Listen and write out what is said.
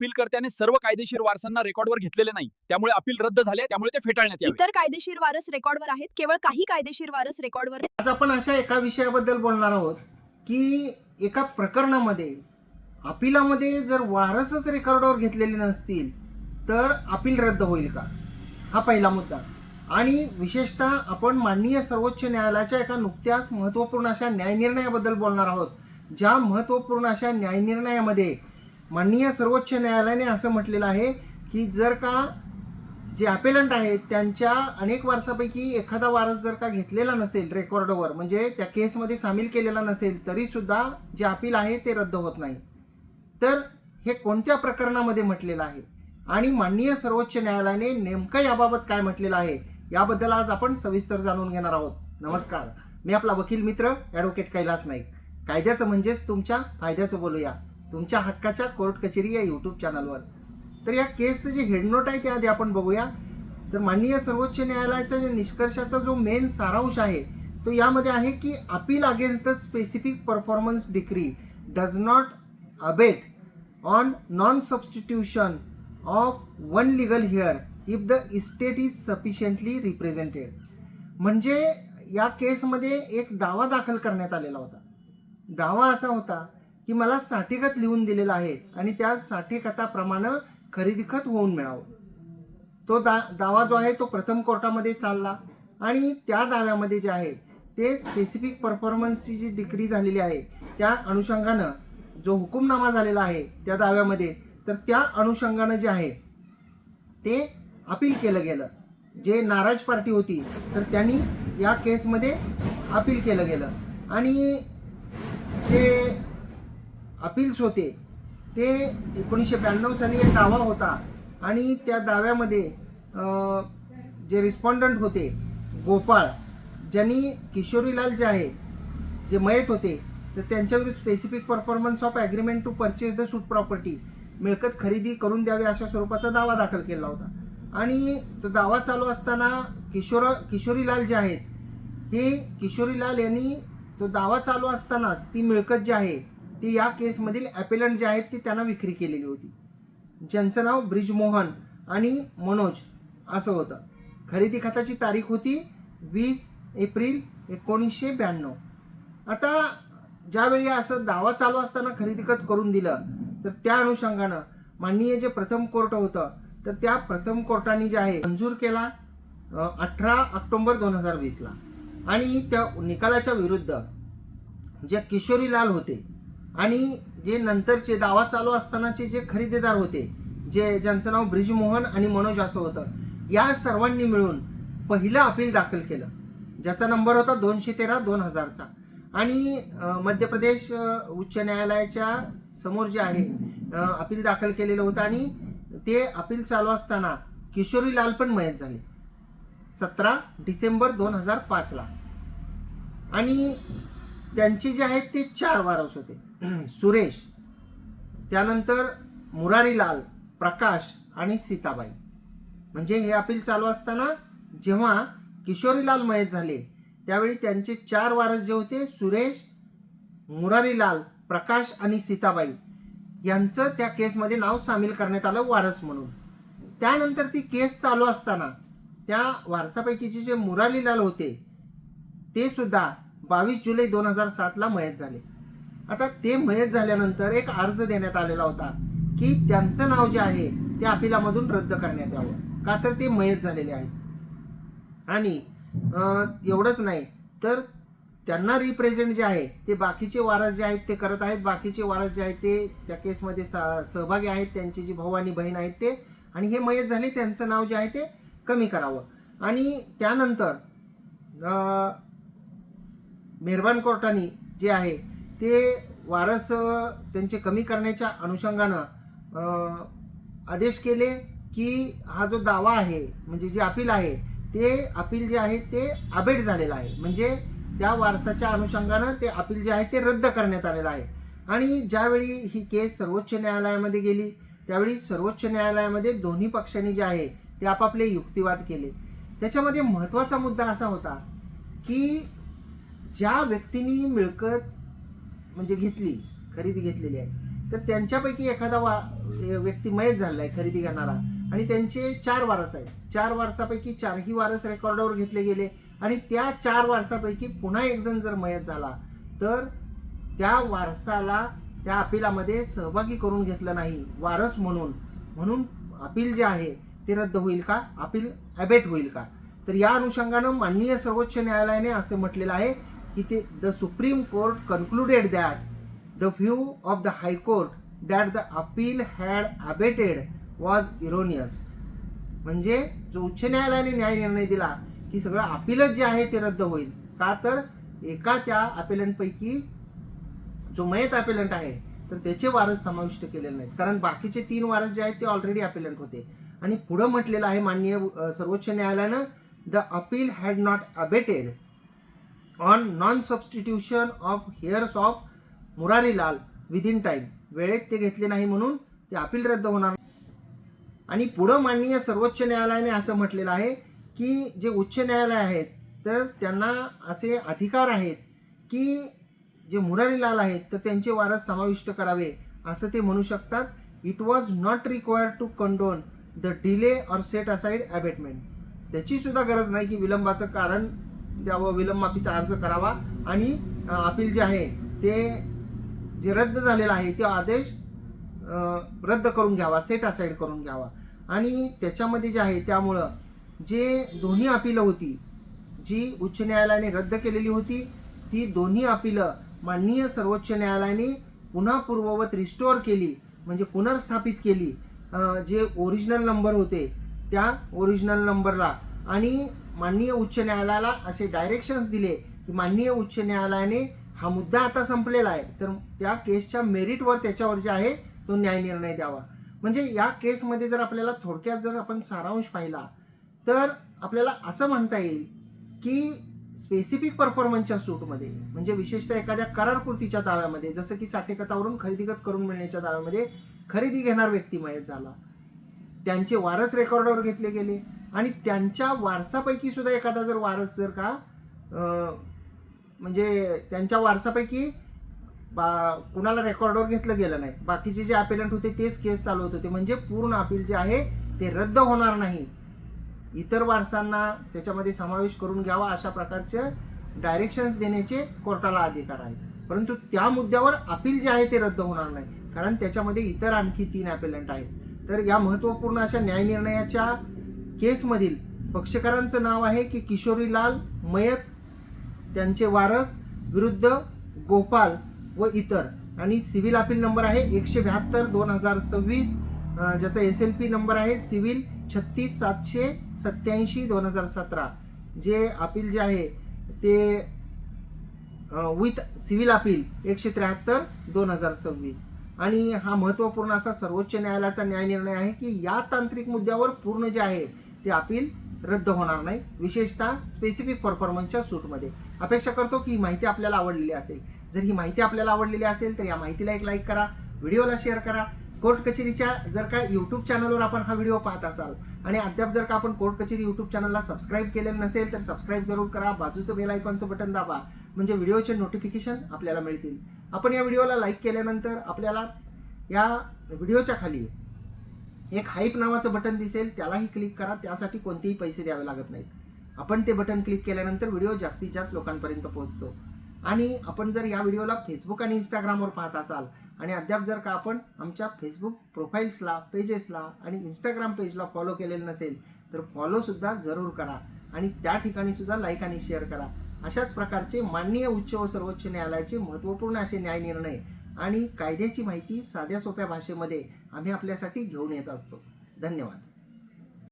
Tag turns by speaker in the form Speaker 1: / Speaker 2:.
Speaker 1: अपीलकर्त्याने सर्व कायदेशीर वारसांना रेकॉर्डवर घेतलेले नाही, त्यामुळे अपील रद्द झाले, त्यामुळे ते फेटाळण्यात यावे.
Speaker 2: इतर कायदेशीर वारस रेकॉर्डवर आहेत, केवळ काही कायदेशीर वारस रेकॉर्डवर
Speaker 3: आज आपण अशा एका विषयाबद्दल बोलणार आहोत की एका प्रकरणामध्ये अपिलामध्ये जर वारसच रेकॉर्डवर घेतलेले नसतील तर अपील रद्द होईल का, हा पहिला मुद्दा. आणि विशेषतः आपण माननीय सर्वोच्च न्यायालयाच्या एका नुकत्याच महत्त्वपूर्ण अशा न्यायनिर्णयाबद्दल बोलणार आहोत. ज्या महत्त्वपूर्ण अशा न्यायनिर्णयामध्ये माननीय सर्वोच्च न्यायालयाने असं म्हटलेलं आहे की जर का जे अपेलंट आहेत त्यांच्या अनेक वारसापैकी एखादा वारस जर का घेतलेला नसेल रेकॉर्डवर, म्हणजे त्या केसमध्ये सामील केलेला नसेल, तरी सुद्धा जे अपील आहे ते रद्द होत नाही. तर हे कोणत्या प्रकरणामध्ये म्हटलेलं आहे आणि माननीय सर्वोच्च न्यायालयाने नेमकं याबाबत काय म्हटलेलं आहे याबद्दल आज आपण सविस्तर जाणून घेणार आहोत. नमस्कार, मी आपला वकील मित्र ॲडव्होकेट कैलास नाईक. कायद्याचं म्हणजेच तुमच्या फायद्याचं बोलूया, तुमच्या हक्काच्या कोर्ट कचेरी या यूट्यूब चॅनलवर. तर या केसचं जे हेडनोट आहे ते आधी आपण बघूया. तर माननीय सर्वोच्च न्यायालयाचा जे निष्कर्षाचा जो मेन सारांश आहे तो यामध्ये आहे की appeal against the specific performance decree does not abate on non substitution of one legal hair if the estate is sufficiently represented. म्हणजे या केसमध्ये एक दावा दाखल करण्यात आलेला होता. दावा असा होता की मला साठेखत लिहून दिलेला आहे आणि त्या साठेखताप्रमाणे खरेदी खत होऊन मिळावं. तो दावा जो आहे तो प्रथम कोर्टामध्ये चालला आणि त्या दाव्यामध्ये जे आहे ते स्पेसिफिक परफॉर्मन्सची जी डिक्री झालेली आहे त्या अनुषंगानं जो हुकुमनामा झालेला आहे त्या दाव्यामध्ये, तर त्या अनुषंगानं जे आहे ते अपील केलं गेलं. जे नाराज पार्टी होती तर त्यांनी या केसमध्ये अपील केलं गेलं आणि जे अपील्स होते ते 1992 साली एक दावा होता आणि त्या दाव्यामध्ये जे रिस्पॉन्डंट होते गोपाळ, ज्यांनी किशोरीलाल जे आहे जे मयत होते तर त्यांच्याविरुद्ध specific performance of agreement to purchase the suit property, मिळकत खरेदी करून द्यावी अशा स्वरूपाचा दावा दाखल केला होता. आणि तो दावा चालू असताना किशोरीलाल जे आहेत हे किशोरीलाल यांनी तो दावा चालू असतानाच ती मिळकत जी आहे ती या केसमधील ॲपेलंट जे आहेत ती त्यांना विक्री केलेली होती, ज्यांचं नाव ब्रिजमोहन आणि मनोज असं होतं. खरेदी खताची तारीख होती 20 एप्रिल 1992. आता ज्यावेळी असं दावा चालू असताना खरेदी खत करून दिलं तर त्या अनुषंगानं माननीय जे प्रथम कोर्ट होतं तर त्या प्रथम कोर्टाने जे आहे मंजूर केला 18 ऑक्टोबर 2020 ला. आणि त्या निकालाच्या विरुद्ध जे किशोरीलाल होते आणि जे नंतरचे दावा चालू असतानाचे जे खरेदीदार होते ज्यांचं नाव ब्रिजमोहन आणि मनोज असं होतं, या सर्वांनी मिळून पहिलं अपील दाखल केलं ज्याचा नंबर होता 213/2000 आणि मध्य प्रदेश उच्च न्यायालयाच्या समोर जे आहे अपील दाखल केलेलं होतं. आणि ते अपील चालू असताना किशोरीलाल पण मयत झाले 17 डिसेंबर 2005 ला. आणि त्यांचे जे आहेत ते 4 वारस होते, सुरेश, त्यानंतर मुरारीलाल, प्रकाश आणि सीताबाई. म्हणजे हे अपील चालू असताना जेव्हा किशोरीलाल मयत झाले त्यावेळी त्यांचे 4 वारस जे होते सुरेश, मुरारीलाल, प्रकाश आणि सीताबाई यांचं त्या केसमध्ये नाव सामील करण्यात आलं वारस म्हणून. त्यानंतर ती केस चालू असताना त्या वारसापैकीचे जे मुरारीलाल होते ते सुद्धा 22 जुलै 2007 ला मयत झाले. आता ते मयत झाल्यानंतर एक अर्ज देण्यात आलेला होता की त्यांचं नाव जे आहे ते अपिलामधून रद्द करण्यात यावं, का तर ते मयत झालेले आहेत. आणि एवढंच नाही तर त्यांना रिप्रेझेंट जे आहे ते बाकीचे वारस जे आहेत ते करत आहेत. बाकीचे वारस जे आहेत ते त्या केसमध्ये सहभागी आहेत, त्यांची जी भाऊ आणि बहीण आहेत ते, आणि हे मयत झाले त्यांचं नाव जे आहे ते कमी करावं. आणि त्यानंतर मेहरबान कोर्टाने जे आहे ते वारस त्यांचे कमी करण्याच्या अनुषंगानं आदेश केले की हा जो दावा आहे म्हणजे जे अपील आहे ते अपील जे आहे ते अबेट झालेलं आहे, म्हणजे त्या वारसाच्या अनुषंगानं ते अपील जे आहे ते रद्द करण्यात आलेलं आहे. आणि ज्यावेळी ही केस सर्वोच्च न्यायालयामध्ये गेली त्यावेळी सर्वोच्च न्यायालयामध्ये दोन्ही पक्षांनी जे आहे ते आपापले युक्तिवाद केले. त्याच्यामध्ये महत्त्वाचा मुद्दा असा होता की ज्या व्यक्तींनी मिळकत म्हणजे खरेदी घेतलेली आहे तर त्यांच्यापैकी एखादा व्यक्ती मयत झालेला आहे खरेदी घेणारा, आणि त्यांचे 4 वारस आहेत. 4 वारसापैकी 4ही वारस रेकॉर्डवर घेतले गेले, आणि त्या 4 वारसापैकी पुन्हा एक जण जर मयत झाला तर त्या वारसाला त्या अपिलामध्ये सहभागी करून घेतलं नाही वारस म्हणून अपील जे आहे ते रद्द होईल का, अपील अबेट होईल का? तर या अनुषंगानं माननीय सर्वोच्च न्यायालयाने असे म्हटलेलं आहे की ते the supreme court concluded that the view of the high court that the appeal had abetted was erroneous. म्हणजे जो उच्च न्यायालयाने न्याय निर्णय दिला की सगळं अपीलच जे आहे ते रद्द होईल का, तर एका त्या अपिलंटपैकी जो मयत अपिलंट आहे तर त्याचे वारस समाविष्ट केलेले नाहीत, कारण बाकीचे 3 वारस जे आहेत ते ऑलरेडी अपिलंट होते. आणि पुढं म्हटलेलं आहे माननीय सर्वोच्च न्यायालयानं the appeal had not abetted on non substitution of hairs of Murarilal within time. वेळेत ते घेतले नाही म्हणून ते अपील रद्द होणार. आणि पुढं माननीय सर्वोच्च न्यायालयाने असं म्हटलेलं आहे की जे उच्च न्यायालय आहेत तर त्यांना असे अधिकार आहेत की जे मुरारीलाल आहेत तर त्यांचे वारस समाविष्ट करावे असं ते म्हणू शकतात. It was not required to condone the delay or set aside abatement. त्याची सुद्धा गरज नाही की विलंबाचं कारण द्यावं, विलंब माफीचा अर्ज करावा आणि अपील जे आहे ते जे रद्द झालेलं आहे ते आदेश रद्द करून घ्यावा, सेट असाइड करून घ्यावा. आणि त्याच्यामध्ये जे आहे त्यामुळं जे दोन्ही अपिलं होती जी उच्च न्यायालयाने रद्द केलेली होती ती दोन्ही अपिलं माननीय सर्वोच्च न्यायालयाने पुन्हा पूर्ववत रिस्टोअर केली, म्हणजे पुनर्स्थापित केली. जे ओरिजिनल नंबर होते त्या ओरिजिनल नंबरला, आणि माननीय उच्च न्यायालयाला असे डायरेक्शन्स दिले की माननीय उच्च न्यायालयाने हा मुद्दा आता संपलेला आहे तर त्या केसच्या मेरिटवर त्याच्यावर जे आहे तो न्याय निर्णय द्यावा. म्हणजे या केसमध्ये जर आपल्याला थोडक्यात जर आपण सारांश पाहिला तर आपल्याला असं म्हणता येईल की स्पेसिफिक परफॉर्मन्सच्या सूटमध्ये, म्हणजे विशेषतः एखाद्या करारपूर्तीच्या दाव्यामध्ये, जसं की साठेकतावरून खरेदीगत करून मिळण्याच्या दाव्यामध्ये खरेदी घेणार व्यक्ती मयत झाला, त्यांचे वारस रेकॉर्डवर घेतले गेले, आणि त्यांच्या वारसापैकी सुद्धा एखादा जर वारस जर का म्हणजे त्यांच्या वारसापैकी कुणाला रेकॉर्डवर घेतलं गेलं नाही, बाकीचे जे अपिलंट होते तेच केस चालवत होते, म्हणजे पूर्ण अपील जे आहे ते रद्द होणार नाही, इतर वारसांना त्याच्यामध्ये समावेश करून घ्यावा अशा प्रकारचे डायरेक्शन्स देण्याचे कोर्टाला अधिकार आहेत. परंतु त्या मुद्द्यावर अपील जे आहे ते रद्द होणार नाही, कारण त्याच्यामध्ये इतर आणखी 3 अपिलंट आहेत. तर या महत्त्वपूर्ण अशा न्याय निर्णयाच्या केसमधील पक्षकारांचं नाव आहे की किशोरीलाल मयत, त्यांचे वारस विरुद्ध गोपाल व इतर, आणि सिव्हिल अपील नंबर आहे 172/2026, ज्याचा SLP नंबर आहे सिव्हिल 36787/2017. जे अपील जे आहे ते विथ सिव्हिल अपील 173/2026. आणि हा महत्त्वपूर्ण असा सर्वोच्च न्यायालयाचा न्याय निर्णय आहे की या तांत्रिक मुद्द्यावर पूर्ण जे आहे ते अपील रद्द होणार नाही, विशेषतः स्पेसिफिक परफॉर्मन्सच्या सूटमध्ये. अपेक्षा करतो की ही माहिती आपल्याला आवडलेली असेल. जर ही माहिती आपल्याला आवडलेली असेल तर या माहितीला एक लाईक करा, व्हिडिओला शेअर करा. कोर्ट कचेरीच्या जर का यूट्यूब चॅनलवर आपण हा व्हिडिओ पाहत असाल आणि अद्याप जर का आपण कोर्ट कचेरी यूट्यूब चॅनलला सबस्क्राईब केलेलं नसेल तर सबस्क्राईब जरूर करा, बाजूचं बेल आयकॉनचं बटन दाबा, म्हणजे व्हिडिओचे नोटिफिकेशन आपल्याला मिळतील. आपण या व्हिडिओला लाईक केल्यानंतर आपल्याला या व्हिडिओच्या खाली एक हाईप नावाचं बटन दिसेल, त्यालाही क्लिक करा. त्यासाठी कोणतेही पैसे द्यावे लागत नाहीत. आपण ते बटन क्लिक केल्यानंतर व्हिडिओ जास्तीत जास्त लोकांपर्यंत पोहोचतो. आणि आपण जर या व्हिडिओला फेसबुक आणि इंस्टाग्रामवर पाहत असाल आणि अद्याप जर का आपण आमच्या फेसबुक प्रोफाईल्सला, पेजेसला आणि इंस्टाग्राम पेजला फॉलो केलेलं नसेल तर फॉलोसुद्धा जरूर करा आणि त्या ठिकाणी सुद्धा लाईक आणि शेअर करा. अशाच प्रकारचे माननीय उच्च व सर्वोच्च न्यायालयाचे महत्त्वपूर्ण असे न्याय निर्णय आणि कायद्याची माहिती साध्या सोप्या भाषेमध्ये आम्ही आपल्यासाठी घेऊन येत असतो. धन्यवाद.